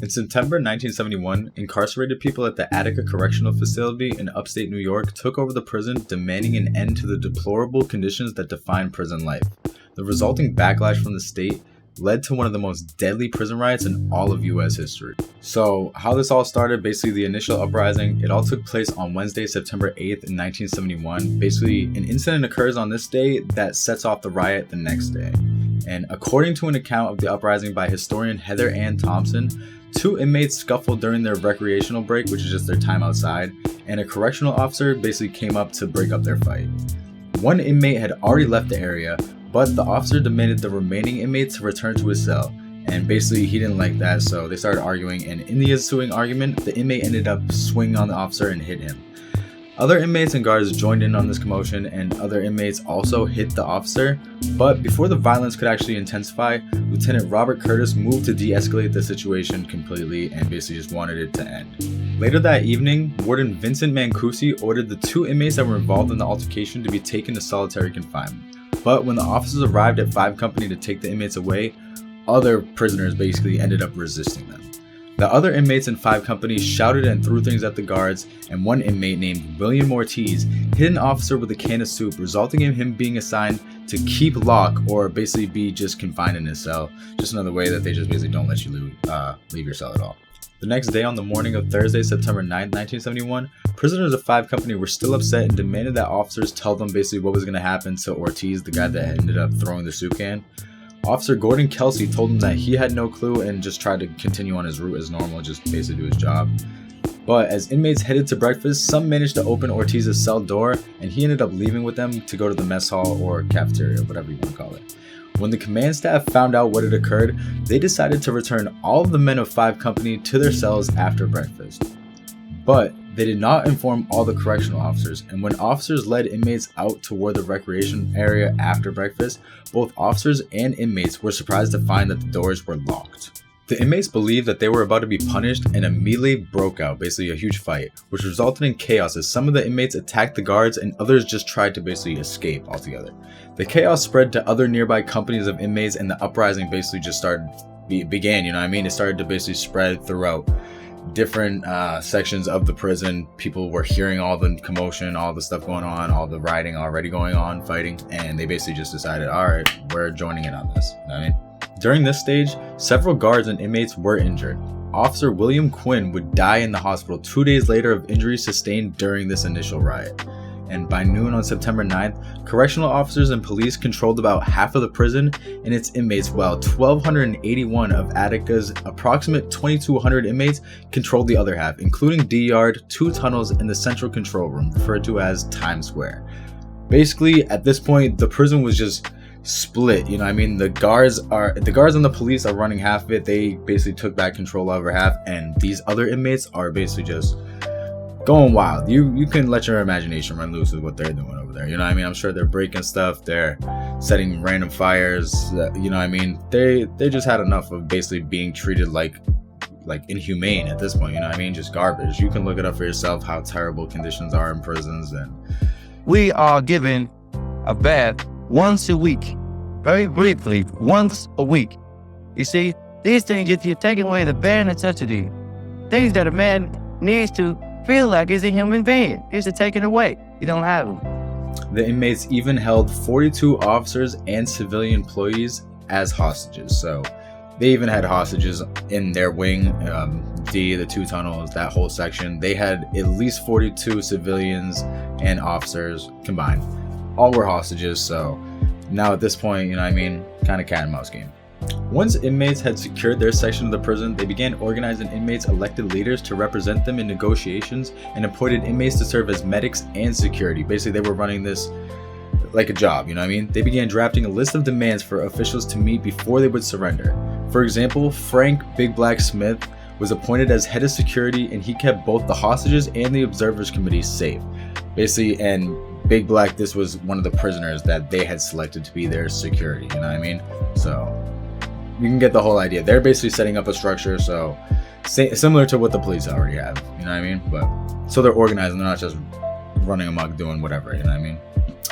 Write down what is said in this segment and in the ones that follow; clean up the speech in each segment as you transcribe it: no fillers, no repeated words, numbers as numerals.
In September 1971, incarcerated people at the Attica Correctional Facility in upstate New York took over the prison, demanding an end to the deplorable conditions that define prison life. The resulting backlash from the state led to one of the most deadly prison riots in all of US history. So how this all started, basically the initial uprising, it all took place on Wednesday, September 8th in 1971. Basically, an incident occurs on this day that sets off the riot the next day. And according to an account of the uprising by historian Heather Ann Thompson, 2 inmates scuffled during their recreational break, which is just their time outside, and a correctional officer basically came up to break up their fight. One inmate had already left the area, but the officer demanded the remaining inmate to return to his cell, and basically he didn't like that, so they started arguing, and in the ensuing argument, the inmate ended up swinging on the officer and hit him. Other inmates and guards joined in on this commotion, and other inmates also hit the officer, but before the violence could actually intensify, Lieutenant Robert Curtis moved to de-escalate the situation completely and basically just wanted it to end. Later that evening, Warden Vincent Mancusi ordered the 2 inmates that were involved in the altercation to be taken to solitary confinement. But when the officers arrived at 5 Company to take the inmates away, other prisoners basically ended up resisting them. The other inmates in 5 Company shouted and threw things at the guards, and one inmate named William Ortiz hit an officer with a can of soup, resulting in him being assigned to keep lock, or basically be just confined in his cell. Just another way that they just basically don't let you leave your cell at all. The next day, on the morning of Thursday, September 9th, 1971, prisoners of 5 Company were still upset and demanded that officers tell them basically what was going to happen to Ortiz, the guy that ended up throwing the soup can. Officer Gordon Kelsey told him that he had no clue and just tried to continue on his route as normal, just basically do his job. But as inmates headed to breakfast, some managed to open Ortiz's cell door, and he ended up leaving with them to go to the mess hall or cafeteria, whatever you want to call it. When the command staff found out what had occurred, they decided to return all of the men of 5 Company to their cells after breakfast. But they did not inform all the correctional officers, and when officers led inmates out toward the recreation area after breakfast, both officers and inmates were surprised to find that the doors were locked. The inmates believed that they were about to be punished and immediately broke out, basically a huge fight, which resulted in chaos as some of the inmates attacked the guards and others just tried to basically escape altogether. The chaos spread to other nearby companies of inmates, and the uprising basically just began, It started to basically spread throughout different sections of the prison. People were hearing all the commotion, all the stuff going on, all the rioting already going on, fighting, and they basically just decided, alright, we're joining in on this. During this stage, several guards and inmates were injured. Officer William Quinn would die in the hospital 2 days later of injuries sustained during this initial riot. And by noon on September 9th, correctional officers and police controlled about half of the prison and its inmates, while 1,281 of Attica's approximate 2,200 inmates controlled the other half, including D-Yard, 2 tunnels, and the central control room, referred to as Times Square. Basically, at this point, the prison was just split, The guards and the police are running half of it. They basically took back control over half, and these other inmates are basically just going wild. You can let your imagination run loose with what they're doing over there. I'm sure they're breaking stuff, they're setting random fires, They just had enough of basically being treated like inhumane at this point, Just garbage. You can look it up for yourself how terrible conditions are in prisons. And we are given a bath once a week, very briefly, once a week. You see, these things, if you're taking away the bare necessity, things that a man needs to feel like is a human being, is to take it away. You don't have them. The inmates even held 42 officers and civilian employees as hostages. So they even had hostages in their wing, D, the 2 tunnels, that whole section. They had at least 42 civilians and officers combined. All were hostages, so now at this point, kind of cat and mouse game. Once inmates had secured their section of the prison, they began organizing inmates' elected leaders to represent them in negotiations and appointed inmates to serve as medics and security. Basically, they were running this like a job, They began drafting a list of demands for officials to meet before they would surrender. For example, Frank Big Black Smith was appointed as head of security, and he kept both the hostages and the observers committee safe. Basically, and Big Black, this was one of the prisoners that they had selected to be their security, So you can get the whole idea. They're basically setting up a structure, so similar to what the police already have, But so they're organized and they're not just running amok doing whatever,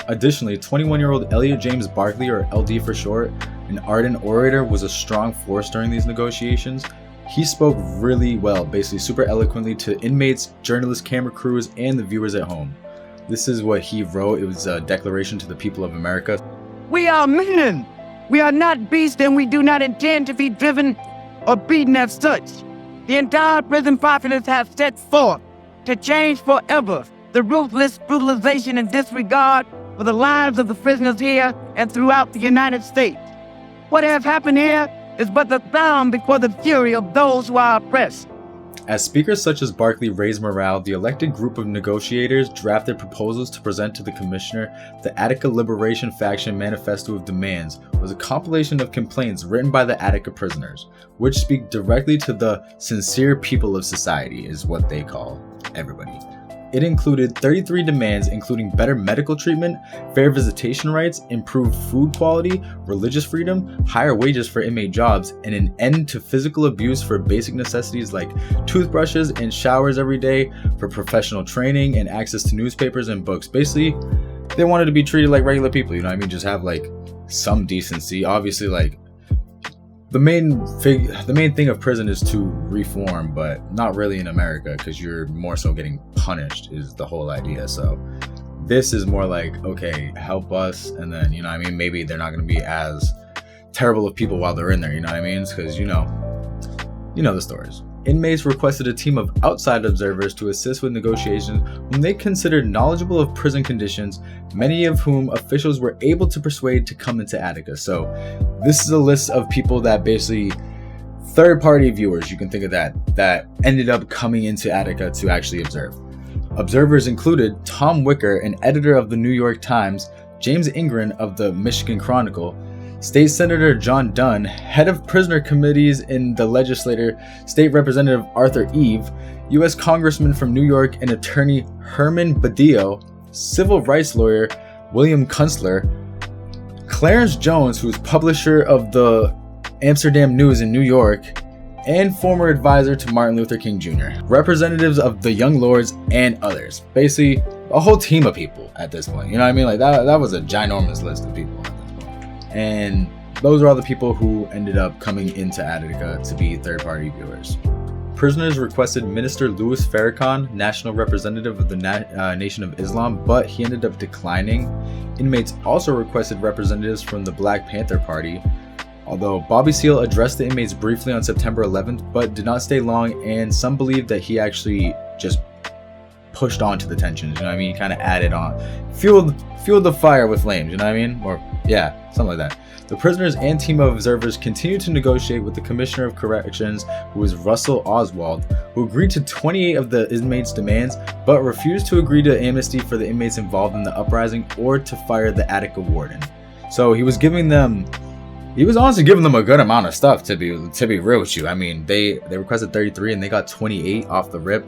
Additionally, 21-year-old Elliot James Barkley, or LD for short, an ardent orator, was a strong force during these negotiations. He spoke really well, basically super eloquently to inmates, journalists, camera crews, and the viewers at home. This is what he wrote. It was a declaration to the people of America. We are men. We are not beasts, and we do not intend to be driven or beaten as such. The entire prison populace has set forth to change forever the ruthless brutalization and disregard for the lives of the prisoners here and throughout the United States. What has happened here is but the sound before the fury of those who are oppressed. As speakers such as Barkley raised morale, the elected group of negotiators drafted proposals to present to the commissioner. The Attica Liberation Faction Manifesto of Demands was a compilation of complaints written by the Attica prisoners, which speak directly to the sincere people of society, is what they call everybody. It included 33 demands, including better medical treatment, fair visitation rights, improved food quality, religious freedom, higher wages for inmate jobs, and an end to physical abuse for basic necessities like toothbrushes and showers every day, for professional training and access to newspapers and books. Basically, they wanted to be treated like regular people, you know what I mean? Just have like some decency. Obviously, like the main thing of prison is to reform, but not really in America, because you're more so getting punished is the whole idea. So this is more like, okay, help us, and then, you know what I mean, maybe they're not going to be as terrible of people while they're in there, you know what I mean? Because you know the stories. Inmates requested a team of outside observers to assist with negotiations whom they considered knowledgeable of prison conditions, many of whom officials were able to persuade to come into Attica. So this is a list of people that basically, third-party viewers, you can think of that ended up coming into Attica to actually observe. Observers included Tom Wicker, an editor of the New York Times, James Ingram of the Michigan Chronicle, State Senator John Dunn, head of prisoner committees in the legislature, State Representative Arthur Eve, U.S. Congressman from New York and attorney Herman Badillo, civil rights lawyer William Kunstler, Clarence Jones, who's publisher of the Amsterdam News in New York, and former advisor to Martin Luther King Jr., representatives of the Young Lords, and others. Basically, a whole team of people at this point. You know what I mean? Like that was a ginormous list of people. And those are all the people who ended up coming into Attica to be third-party viewers. Prisoners requested Minister Louis Farrakhan, national representative of the Nation of Islam, but he ended up declining. Inmates also requested representatives from the Black Panther Party, although Bobby Seale addressed the inmates briefly on September 11th, but did not stay long, and some believe that he actually just pushed on to the tensions, you know what I mean? He kind of added on, fueled the fire with flames, you know what I mean? Or yeah, something like that. The prisoners and team of observers continued to negotiate with the Commissioner of Corrections, who was Russell Oswald, who agreed to 28 of the inmates' demands, but refused to agree to amnesty for the inmates involved in the uprising or to fire the Attica warden. So he was honestly giving them a good amount of stuff, to be real with you. I mean, they requested 33 and they got 28 off the rip.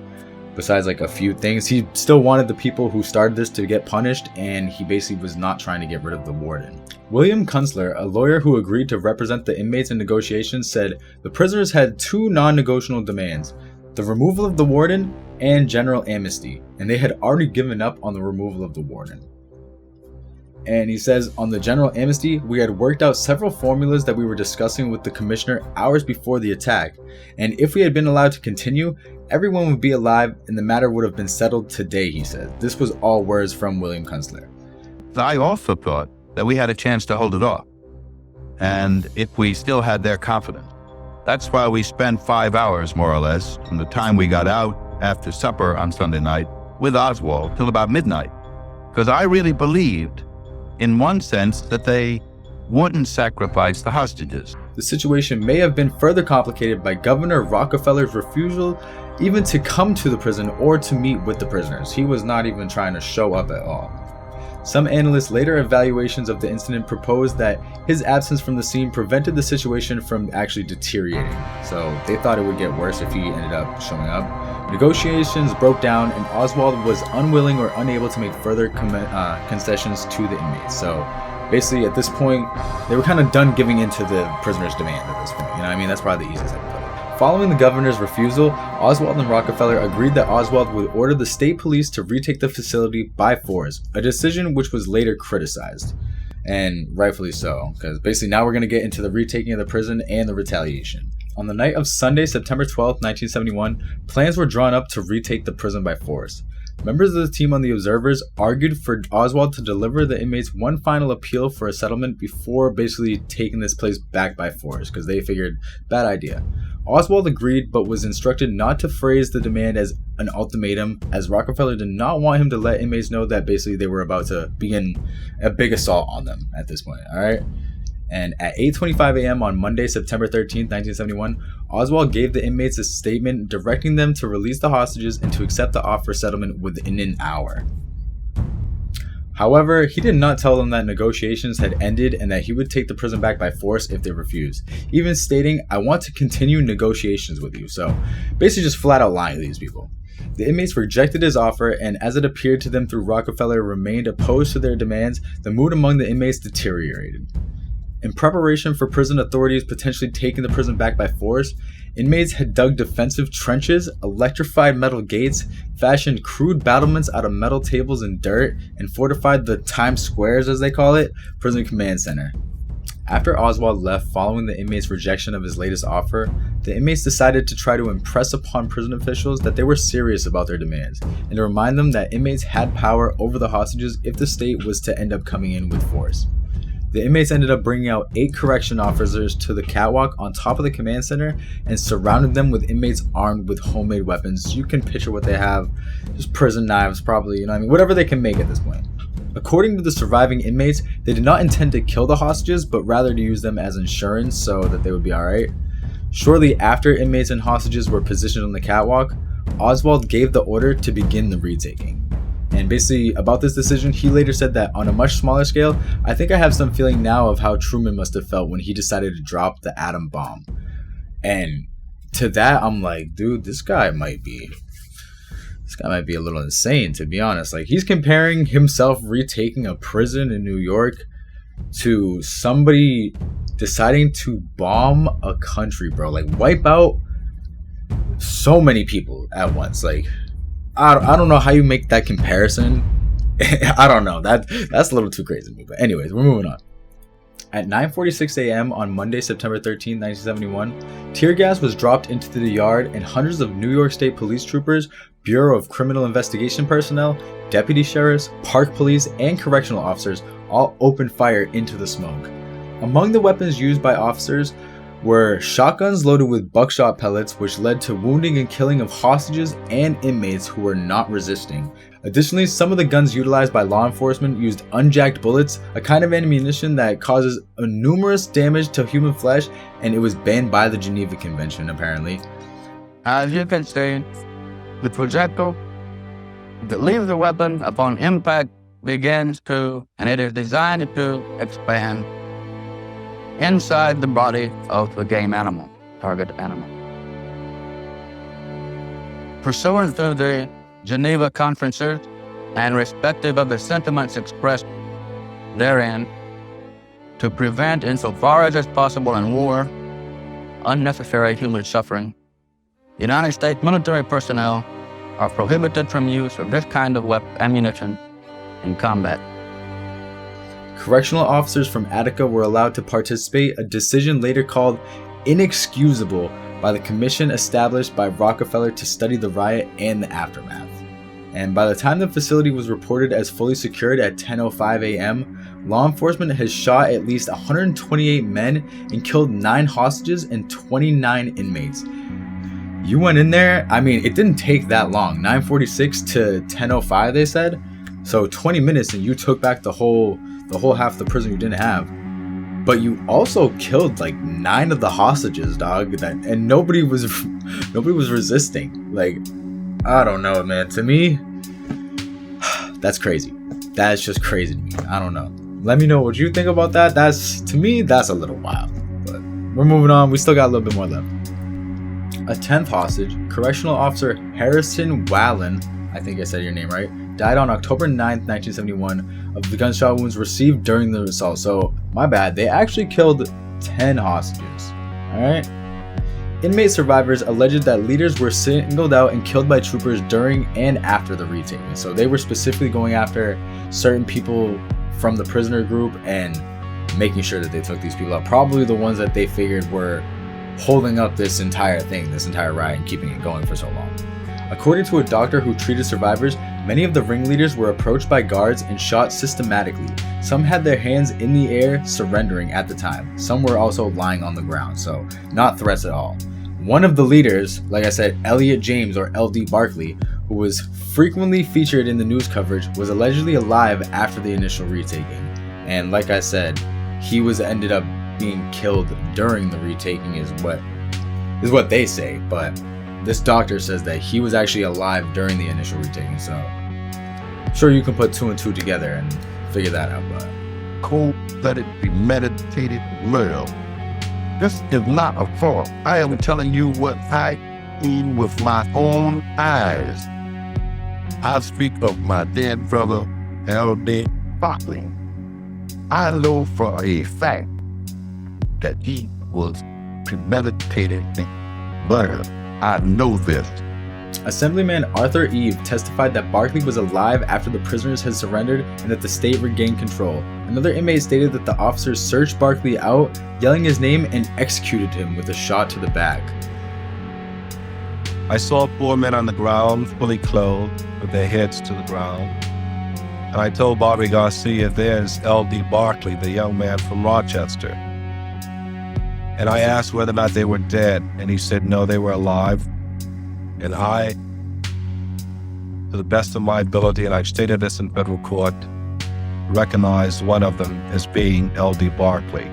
Besides like a few things, he still wanted the people who started this to get punished, and he basically was not trying to get rid of the warden. William Kunstler, a lawyer who agreed to represent the inmates in negotiations, said the prisoners had two non-negotiable demands: the removal of the warden and general amnesty, and they had already given up on the removal of the warden. And he says, on the general amnesty, we had worked out several formulas that we were discussing with the commissioner hours before the attack, and if we had been allowed to continue, everyone would be alive and the matter would have been settled today, he said. This was all words from William Kunstler. I also thought that we had a chance to hold it off, and if we still had their confidence. That's why we spent 5 hours, more or less, from the time we got out after supper on Sunday night with Oswald till about midnight, because I really believed, in one sense, that they wouldn't sacrifice the hostages. The situation may have been further complicated by Governor Rockefeller's refusal even to come to the prison or to meet with the prisoners. He was not even trying to show up at all. Some analysts' later evaluations of the incident proposed that his absence from the scene prevented the situation from actually deteriorating. So they thought it would get worse if he ended up showing up. Negotiations broke down and Oswald was unwilling or unable to make further concessions to the inmates. So basically at this point, they were kind of done giving in to the prisoners' demand at this point. You know what I mean? That's probably the easiest way to put it. Following the governor's refusal, Oswald and Rockefeller agreed that Oswald would order the state police to retake the facility by force, a decision which was later criticized. And rightfully so, because basically now we're going to get into the retaking of the prison and the retaliation. On the night of Sunday, September 12th, 1971, plans were drawn up to retake the prison by force. Members of the team on the Observers argued for Oswald to deliver the inmates one final appeal for a settlement before basically taking this place back by force, because they figured, bad idea. Oswald agreed, but was instructed not to phrase the demand as an ultimatum, as Rockefeller did not want him to let inmates know that basically they were about to begin a big assault on them at this point, alright? And at 8:25 a.m. on Monday, September 13, 1971, Oswald gave the inmates a statement directing them to release the hostages and to accept the offer settlement within an hour. However, he did not tell them that negotiations had ended and that he would take the prison back by force if they refused, even stating, "I want to continue negotiations with you." So basically just flat out lying to these people. The inmates rejected his offer, and as it appeared to them through Rockefeller remained opposed to their demands, the mood among the inmates deteriorated. In preparation for prison authorities potentially taking the prison back by force, inmates had dug defensive trenches, electrified metal gates, fashioned crude battlements out of metal tables and dirt, and fortified the Times Squares, as they call it, prison command center. After Oswald left following the inmates' rejection of his latest offer, the inmates decided to try to impress upon prison officials that they were serious about their demands, and to remind them that inmates had power over the hostages if the state was to end up coming in with force. The inmates ended up bringing out 8 correction officers to the catwalk on top of the command center and surrounded them with inmates armed with homemade weapons. You can picture what they have, just prison knives probably, whatever they can make at this point. According to the surviving inmates, they did not intend to kill the hostages, but rather to use them as insurance so that they would be alright. Shortly after inmates and hostages were positioned on the catwalk, Oswald gave the order to begin the retaking. And basically, about this decision, he later said that on a much smaller scale, "I think I have some feeling now of how Truman must have felt when he decided to drop the atom bomb." And to that, I'm like, dude, this guy might be a little insane, to be honest. Like, he's comparing himself retaking a prison in New York to somebody deciding to bomb a country, bro. Like, wipe out so many people at once. Like, I don't know how you make that comparison. I don't know. That's a little too crazy to me. But anyways, we're moving on. At 9:46 a.m. on Monday, September 13, 1971, tear gas was dropped into the yard and hundreds of New York State police troopers, Bureau of Criminal Investigation personnel, deputy sheriffs, park police, and correctional officers all opened fire into the smoke. Among the weapons used by officers were shotguns loaded with buckshot pellets, which led to wounding and killing of hostages and inmates who were not resisting. Additionally, some of the guns utilized by law enforcement used unjacked bullets, a kind of ammunition that causes numerous damage to human flesh, and it was banned by the Geneva Convention, apparently. As you can see, the projectile that leaves the weapon upon impact begins to, and it is designed to expand inside the body of the game animal, target animal. Pursuant to the Geneva Conferences and respective of the sentiments expressed therein, to prevent, insofar as is possible in war, unnecessary human suffering, United States military personnel are prohibited from use of this kind of ammunition in combat. Correctional officers from Attica were allowed to participate, a decision later called inexcusable by the commission established by Rockefeller to study the riot and the aftermath. And by the time the facility was reported as fully secured at 10:05 a.m., law enforcement has shot at least 128 men and killed 9 hostages and 29 inmates. You went in there, it didn't take that long, 9:46 to 10:05 they said, so 20 minutes and you took back the whole half of the prison you didn't have. But you also killed like 9 of the hostages, dog, and nobody was resisting. Like, I don't know, man. To me, that's crazy. That's just crazy to me. I don't know. Let me know what you think about that. To me, that's a little wild. But we're moving on. We still got a little bit more left. A 10th hostage, Correctional Officer Harrison Wallen, I think I said your name right, died on October 9th, 1971 of the gunshot wounds received during the assault. So, my bad. They actually killed 10 hostages. Alright? Inmate survivors alleged that leaders were singled out and killed by troopers during and after the retaking. So they were specifically going after certain people from the prisoner group and making sure that they took these people out. Probably the ones that they figured were holding up this entire riot, and keeping it going for so long. According to a doctor who treated survivors, many of the ringleaders were approached by guards and shot systematically. Some had their hands in the air, surrendering at the time. Some were also lying on the ground, so not threats at all. One of the leaders, like I said, Elliot James, or LD Barkley, who was frequently featured in the news coverage, was allegedly alive after the initial retaking. And like I said, he ended up being killed during the retaking is what they say, but this doctor says that he was actually alive during the initial retaking, so I'm sure you can put two and two together and figure that out. But cold-blooded, premeditated murder. This is not a fault. I am telling you what I seen with my own eyes. I speak of my dead brother, L.D. Barkley. I know for a fact that he was premeditated murder. I know this. Assemblyman Arthur Eve testified that Barkley was alive after the prisoners had surrendered and that the state regained control. Another inmate stated that the officers searched Barkley out, yelling his name, and executed him with a shot to the back. I saw four men on the ground, fully clothed, with their heads to the ground. And I told Bobby Garcia, there's L.D. Barkley, the young man from Rochester. And I asked whether or not they were dead, and he said no, they were alive. And I, to the best of my ability, and I've stated this in federal court, recognized one of them as being L.D. Barkley.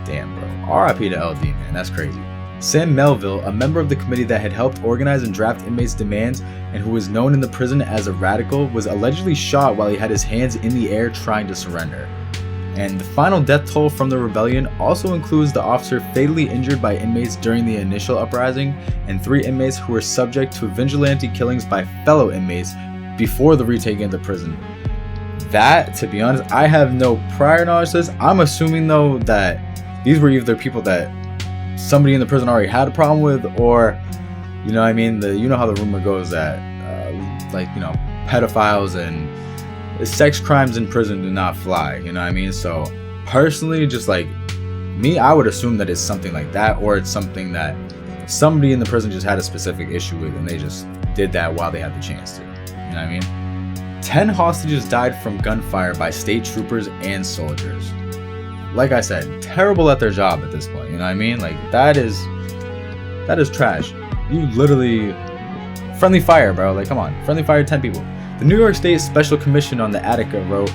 Damn, bro. R.I.P. to L.D., man. That's crazy. Sam Melville, a member of the committee that had helped organize and draft inmates' demands and who was known in the prison as a radical, was allegedly shot while he had his hands in the air trying to surrender. And the final death toll from the rebellion also includes the officer fatally injured by inmates during the initial uprising and 3 inmates who were subject to vigilante killings by fellow inmates before the retaking of the prison. That, to be honest, I have no prior knowledge to this. I'm assuming though that these were either people that somebody in the prison already had a problem with, or, you know what I mean, you know how the rumor goes that pedophiles and sex crimes in prison do not fly, you know what I mean? So personally, just like me, I would assume that it's something like that, or it's something that somebody in the prison just had a specific issue with and they just did that while they had the chance to, you know what I mean? 10 hostages died from gunfire by state troopers and soldiers. Like I said, terrible at their job at this point, you know what I mean? Like, that is trash. You literally, friendly fire, bro, like, come on, friendly fire 10 people. The New York State Special Commission on the Attica wrote,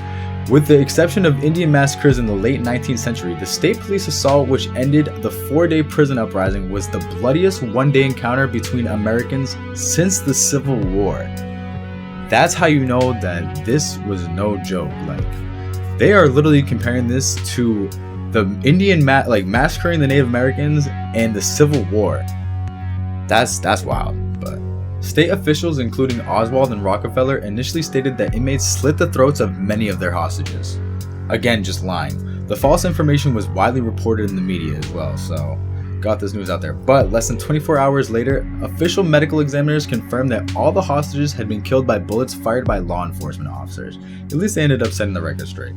with the exception of Indian massacres in the late 19th century, the state police assault which ended the 4-day prison uprising was the bloodiest one-day encounter between Americans since the Civil War. That's how you know that this was no joke. Like, they are literally comparing this to the Indian massacring the Native Americans and the Civil War. That's wild. But state officials, including Oswald and Rockefeller, initially stated that inmates slit the throats of many of their hostages. Again, just lying. The false information was widely reported in the media as well, so got this news out there. But less than 24 hours later, official medical examiners confirmed that all the hostages had been killed by bullets fired by law enforcement officers. At least they ended up setting the record straight.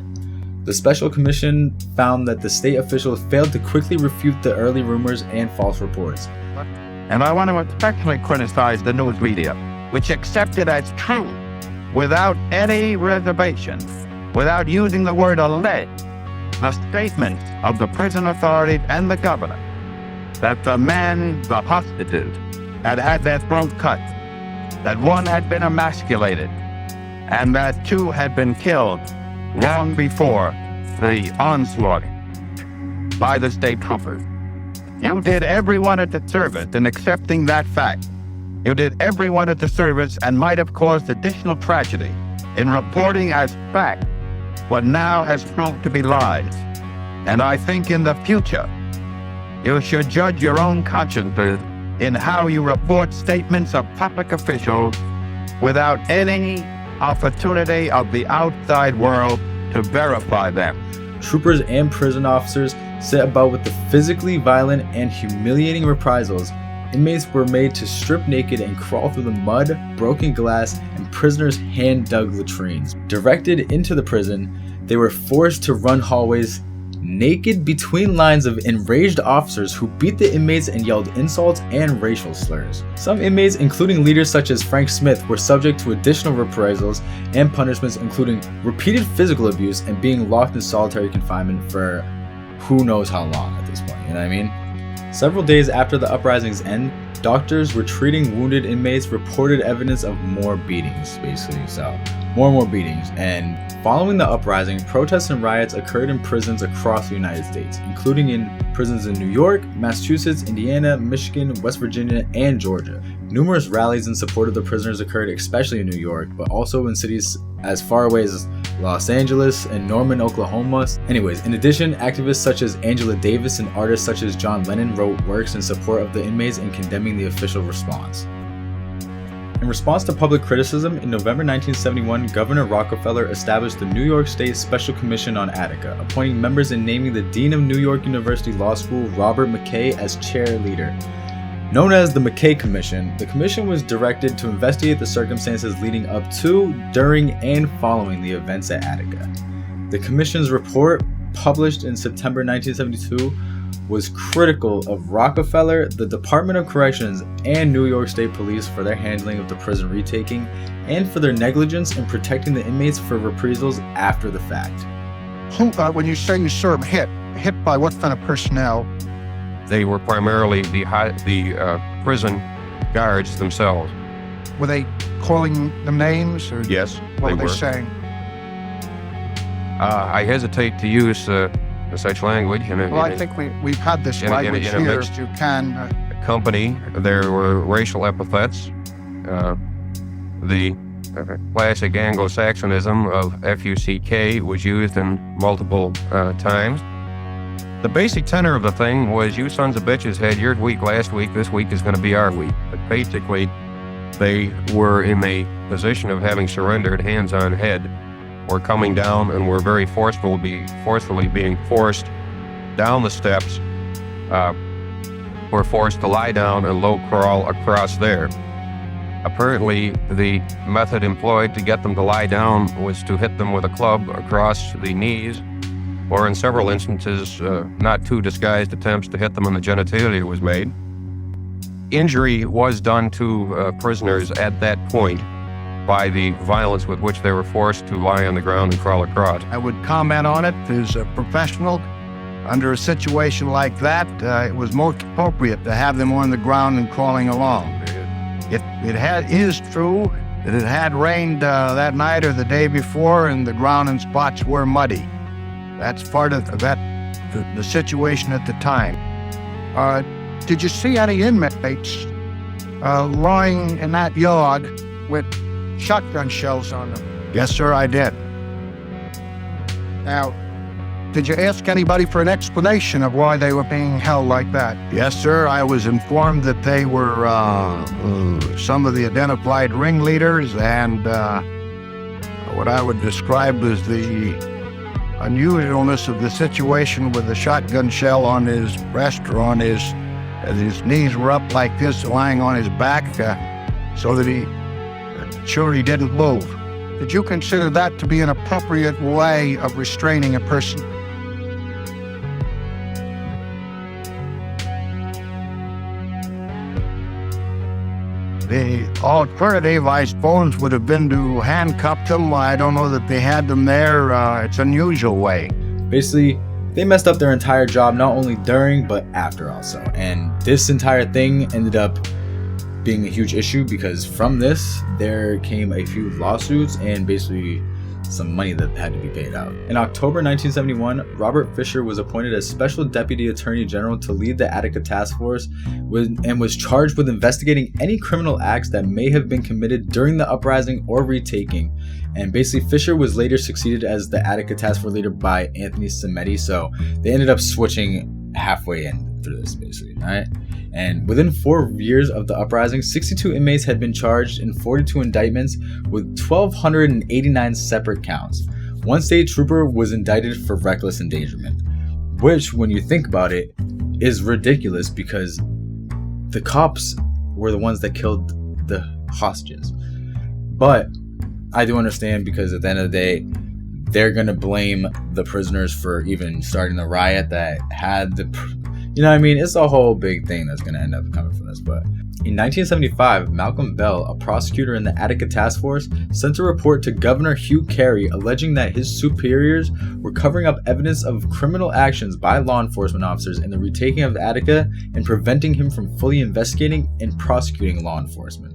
The Special Commission found that the state officials failed to quickly refute the early rumors and false reports. And I want to especially criticize the news media, which accepted as true, without any reservations, without using the word alleged, the statement of the prison authorities and the governor that the hostages, had had their throat cut, that one had been emasculated, and that 2 had been killed long before the onslaught by the state troopers. You did everyone a disservice in accepting that fact. You did everyone a disservice and might have caused additional tragedy in reporting as fact what now has proved to be lies. And I think in the future, you should judge your own consciences in how you report statements of public officials without any opportunity of the outside world to verify them. Troopers and prison officers set about with the physically violent and humiliating reprisals. Inmates were made to strip naked and crawl through the mud, broken glass, and prisoners' hand-dug latrines. Directed into the prison, they were forced to run hallways naked between lines of enraged officers who beat the inmates and yelled insults and racial slurs. Some inmates, including leaders such as Frank Smith, were subject to additional reprisals and punishments, including repeated physical abuse and being locked in solitary confinement for who knows how long at this point, you know what I mean? Several days after the uprising's end, doctors were treating wounded inmates reported evidence of more beatings, basically. So, more and more beatings. And following the uprising, protests and riots occurred in prisons across the United States, including in prisons in New York, Massachusetts, Indiana, Michigan, West Virginia, and Georgia. Numerous rallies in support of the prisoners occurred, especially in New York, but also in cities as far away as Los Angeles and Norman, Oklahoma. Anyways, in addition, activists such as Angela Davis and artists such as John Lennon wrote works in support of the inmates and condemning the official response. In response to public criticism, in November 1971, Governor Rockefeller established the New York State Special Commission on Attica, appointing members and naming the Dean of New York University Law School, Robert McKay, as chair leader. Known as the McKay Commission, the commission was directed to investigate the circumstances leading up to, during, and following the events at Attica. The commission's report, published in September 1972, was critical of Rockefeller, the Department of Corrections, and New York State Police for their handling of the prison retaking and for their negligence in protecting the inmates for reprisals after the fact. When you say you serve hit by what kind of personnel? They were primarily the prison guards themselves. Were they calling them names, or Yes, what they were were. they saying? I hesitate to use such language. Well, I think we've had this in a language here. mixed- You can. company. There were racial epithets. The classic Anglo-Saxonism of F-U-C-K was used in multiple times. The basic tenor of the thing was, you sons of bitches had your week last week, this week is going to be our week. But basically, they were in a position of having surrendered, hands on head, were coming down and were very forcefully being forced down the steps, were forced to lie down and low crawl across there. Apparently, the method employed to get them to lie down was to hit them with a club across the knees, or in several instances, not too disguised attempts to hit them in the genitalia was made. Injury was done to prisoners at that point by the violence with which they were forced to lie on the ground and crawl across. I would comment on it as a professional. Under a situation like that, it was most appropriate to have them on the ground and crawling along. It is true that it had rained that night or the day before, and the ground in spots were muddy. That's part of the situation at the time. Did you see any inmates lying in that yard with shotgun shells on them? Yes, sir, I did. Now, did you ask anybody for an explanation of why they were being held like that? Yes, sir. I was informed that they were some of the identified ringleaders and what I would describe as the unusualness of the situation with the shotgun shell on his breast or on his knees were up like this, lying on his back, so that he didn't move. Did you consider that to be an appropriate way of restraining a person? The alternative, I suppose, would have been to handcuff them. I don't know that they had them there. It's an unusual way. Basically, they messed up their entire job, not only during, but after also. And this entire thing ended up being a huge issue because from this, there came a few lawsuits and basically some money that had to be paid out. In October 1971, Robert Fisher was appointed as Special Deputy Attorney General to lead the Attica Task Force and was charged with investigating any criminal acts that may have been committed during the uprising or retaking. And basically, Fisher was later succeeded as the Attica Task Force leader by Anthony Cimetti, so they ended up switching halfway in through this, basically, alright? And within 4 years of the uprising, 62 inmates had been charged in 42 indictments with 1,289 separate counts. One state trooper was indicted for reckless endangerment, which, when you think about it, is ridiculous because the cops were the ones that killed the hostages. But I do understand because at the end of the day, they're going to blame the prisoners for even starting the riot that had the, you know what I mean? It's a whole big thing that's going to end up coming from this. But in 1975, Malcolm Bell, a prosecutor in the Attica Task Force, sent a report to Governor Hugh Carey alleging that his superiors were covering up evidence of criminal actions by law enforcement officers in the retaking of Attica and preventing him from fully investigating and prosecuting law enforcement.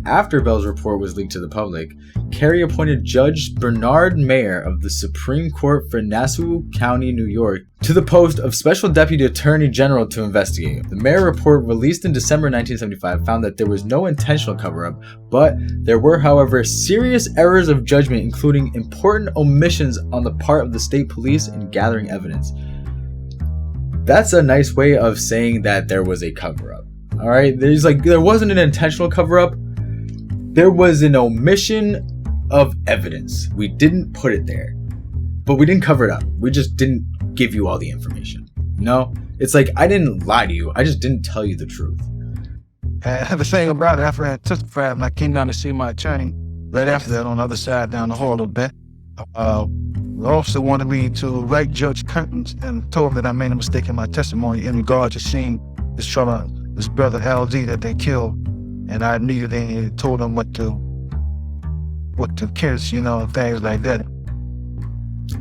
After Bell's report was leaked to the public, Carey appointed Judge Bernard Mayer of the Supreme Court for Nassau County, New York, to the post of Special Deputy Attorney General to investigate. The Mayer report, released in December 1975, found that there was no intentional cover-up, but there were, however, serious errors of judgment, including important omissions on the part of the state police in gathering evidence. That's a nice way of saying that there was a cover-up. All right, there wasn't an intentional cover-up. There was an omission of evidence. We didn't put it there, but we didn't cover it up. We just didn't give you all the information. You know, it's like I didn't lie to you. I just didn't tell you the truth. I have a thing about it. After I testified and I came down to see my attorney, right after that, on the other side down the hall a little bit, the officer wanted me to write Judge Curtains and told him that I made a mistake in my testimony in regard to seeing this brother LD that they killed. And I knew they told him what to kiss, things like that.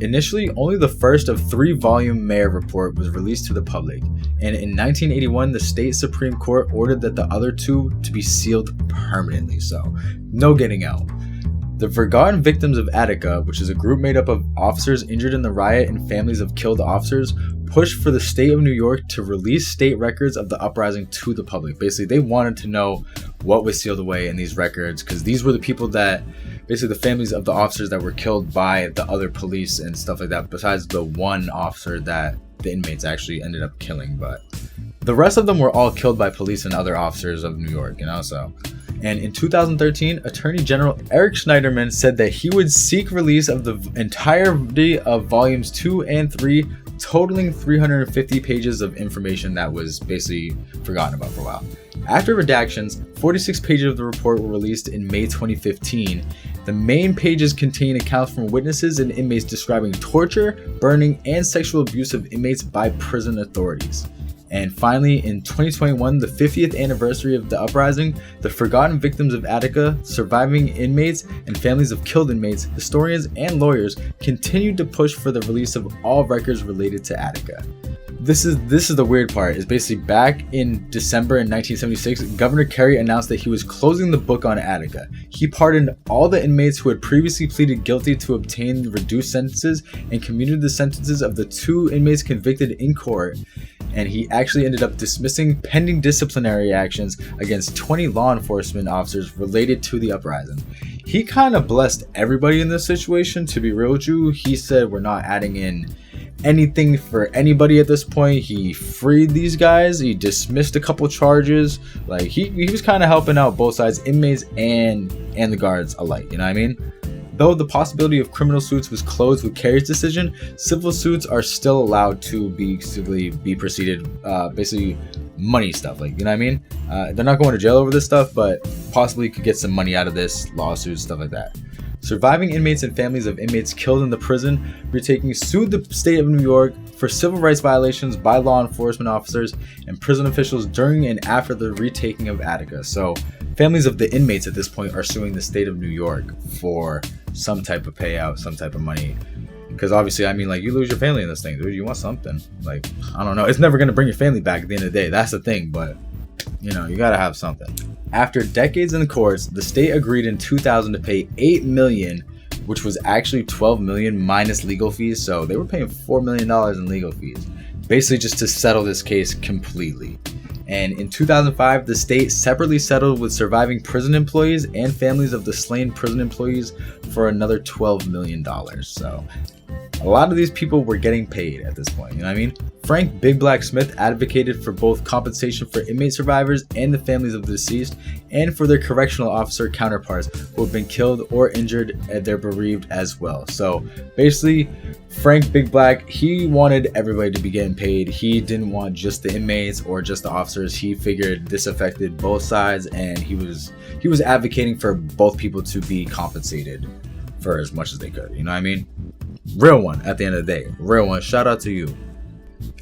Initially, only the first of 3-volume Mayer report was released to the public, and in 1981, the state Supreme Court ordered that the other 2 to be sealed permanently, so no getting out. The Forgotten Victims of Attica, which is a group made up of officers injured in the riot and families of killed officers, pushed for the state of New York to release state records of the uprising to the public. Basically, they wanted to know what was sealed away in these records, because these were the people that, basically the families of the officers that were killed by the other police and stuff like that, besides the one officer that the inmates actually ended up killing. But the rest of them were all killed by police and other officers of New York, so. And in 2013, Attorney General Eric Schneiderman said that he would seek release of the entirety of volumes 2 and 3, totaling 350 pages of information that was basically forgotten about for a while. After redactions, 46 pages of the report were released in May 2015. The main pages contain accounts from witnesses and inmates describing torture, burning, and sexual abuse of inmates by prison authorities. And finally, in 2021, the 50th anniversary of the uprising, the Forgotten Victims of Attica, surviving inmates, and families of killed inmates, historians, and lawyers continued to push for the release of all records related to Attica. This is the weird part, is basically back in December in 1976, Governor Carey announced that he was closing the book on Attica. He pardoned all the inmates who had previously pleaded guilty to obtain reduced sentences and commuted the sentences of the 2 inmates convicted in court. And he actually ended up dismissing pending disciplinary actions against 20 law enforcement officers related to the uprising. He kind of blessed everybody in this situation, to be real with you. He said, we're not adding in anything for anybody at this point. He freed these guys. He dismissed a couple charges. Like he was kind of helping out both sides, inmates and the guards alike. You know what I mean? Though the possibility of criminal suits was closed with Carey's decision, civil suits are still allowed to be proceeded, basically money stuff, like, you know what I mean? They're not going to jail over this stuff, but possibly could get some money out of this, lawsuits, stuff like that. Surviving inmates and families of inmates killed in the prison retaking sued the state of New York for civil rights violations by law enforcement officers and prison officials during and after the retaking of Attica. So families of the inmates at this point are suing the state of New York for some type of payout, some type of money. Because obviously, I mean, like, you lose your family in this thing, dude. You want something. Like, I don't know. It's never going to bring your family back at the end of the day. That's the thing. But, you got to have something. After decades in the courts, the state agreed in 2000 to pay $8 million, which was actually $12 million minus legal fees. So they were paying $4 million in legal fees, basically just to settle this case completely. And in 2005, the state separately settled with surviving prison employees and families of the slain prison employees for another $12 million. So a lot of these people were getting paid at this point, you know what I mean? Frank Big Black Smith advocated for both compensation for inmate survivors and the families of the deceased, and for their correctional officer counterparts who have been killed or injured and they're bereaved as well. So basically, Frank Big Black, he wanted everybody to be getting paid. He didn't want just the inmates or just the officers. He figured this affected both sides, and he was advocating for both people to be compensated for as much as they could. You know what I mean? Real one at the end of the day. Real one. Shout out to you.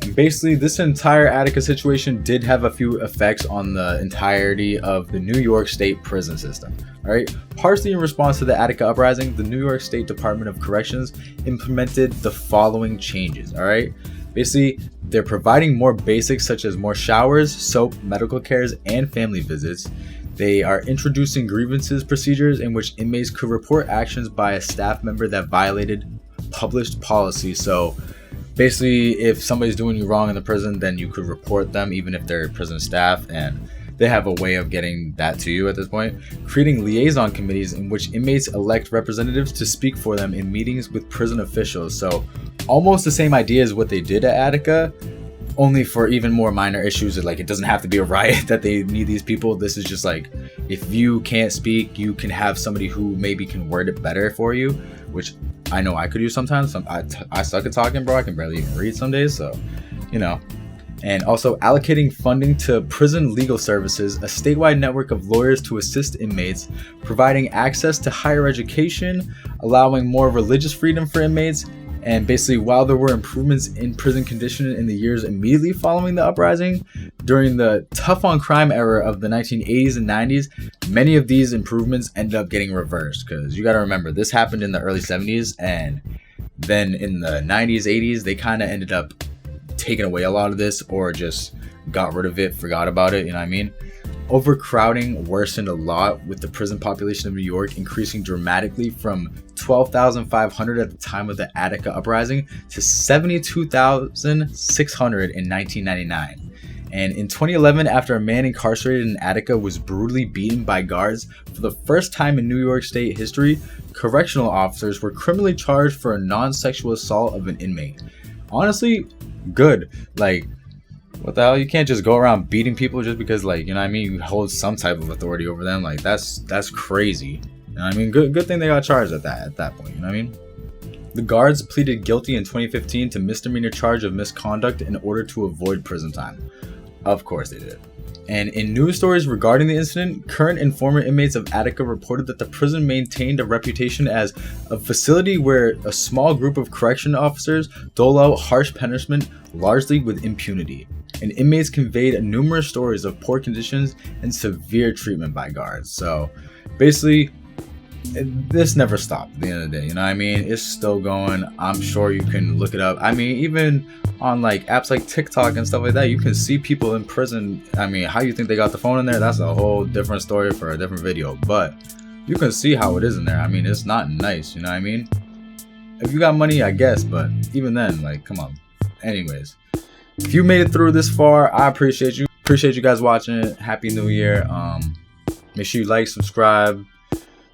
And basically, this entire Attica situation did have a few effects on the entirety of the New York State prison system. All right, partially in response to the Attica uprising, the New York State Department of Corrections implemented the following changes. All right, basically, they're providing more basics such as more showers, soap, medical cares, and family visits. They are introducing grievances procedures in which inmates could report actions by a staff member that violated published policy. So basically, if somebody's doing you wrong in the prison, then you could report them even if they're prison staff, and they have a way of getting that to you at this point. Creating liaison committees in which inmates elect representatives to speak for them in meetings with prison officials. So almost the same idea as what they did at Attica, only for even more minor issues. Like, it doesn't have to be a riot that they need these people. This is just like, if you can't speak, you can have somebody who maybe can word it better for you, which I know I could use sometimes. I suck at talking, bro. I can barely even read some days, so, you know. And also allocating funding to prison legal services, a statewide network of lawyers to assist inmates, providing access to higher education, allowing more religious freedom for inmates. And basically, while there were improvements in prison conditions in the years immediately following the uprising, during the tough on crime era of the 1980s and 90s, many of these improvements ended up getting reversed. Because you got to remember, this happened in the early 70s, and then in the 90s, 80s, they kind of ended up taking away a lot of this, or just got rid of it, forgot about it, you know what I mean? Overcrowding worsened a lot, with the prison population of New York increasing dramatically from 12,500 at the time of the Attica uprising to 72,600 in 1999. And in 2011, after a man incarcerated in Attica was brutally beaten by guards for the first time in New York State history, correctional officers were criminally charged for a non-sexual assault of an inmate. Honestly, good. Like, what the hell? You can't just go around beating people just because, like, you know what I mean, you hold some type of authority over them. Like, that's crazy. You know what I mean? Good thing they got charged at that point, you know what I mean? The guards pleaded guilty in 2015 to misdemeanor charge of misconduct in order to avoid prison time. Of course they did. And in news stories regarding the incident, current and former inmates of Attica reported that the prison maintained a reputation as a facility where a small group of correction officers dole out harsh punishment largely with impunity. And inmates conveyed numerous stories of poor conditions and severe treatment by guards. So basically, this never stopped at the end of the day, you know what I mean? It's still going. I'm sure you can look it up. I mean, even on like apps like TikTok and stuff like that, you can see people in prison. I mean, how you think they got the phone in there? That's a whole different story for a different video, but you can see how it is in there. I mean, it's not nice, you know what I mean? If you got money, I guess, but even then, like, come on. Anyways, if you made it through this far, I appreciate you. Appreciate you guys watching it. Happy New Year. Make sure you like, subscribe,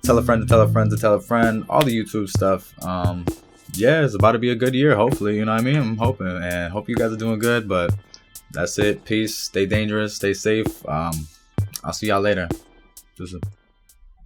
tell a friend to tell a friend to tell a friend, all the YouTube stuff. Yeah, it's about to be a good year, hopefully, you know what I mean? I'm hoping, and hope you guys are doing good, but that's it. Peace, stay dangerous, stay safe. I'll see y'all later.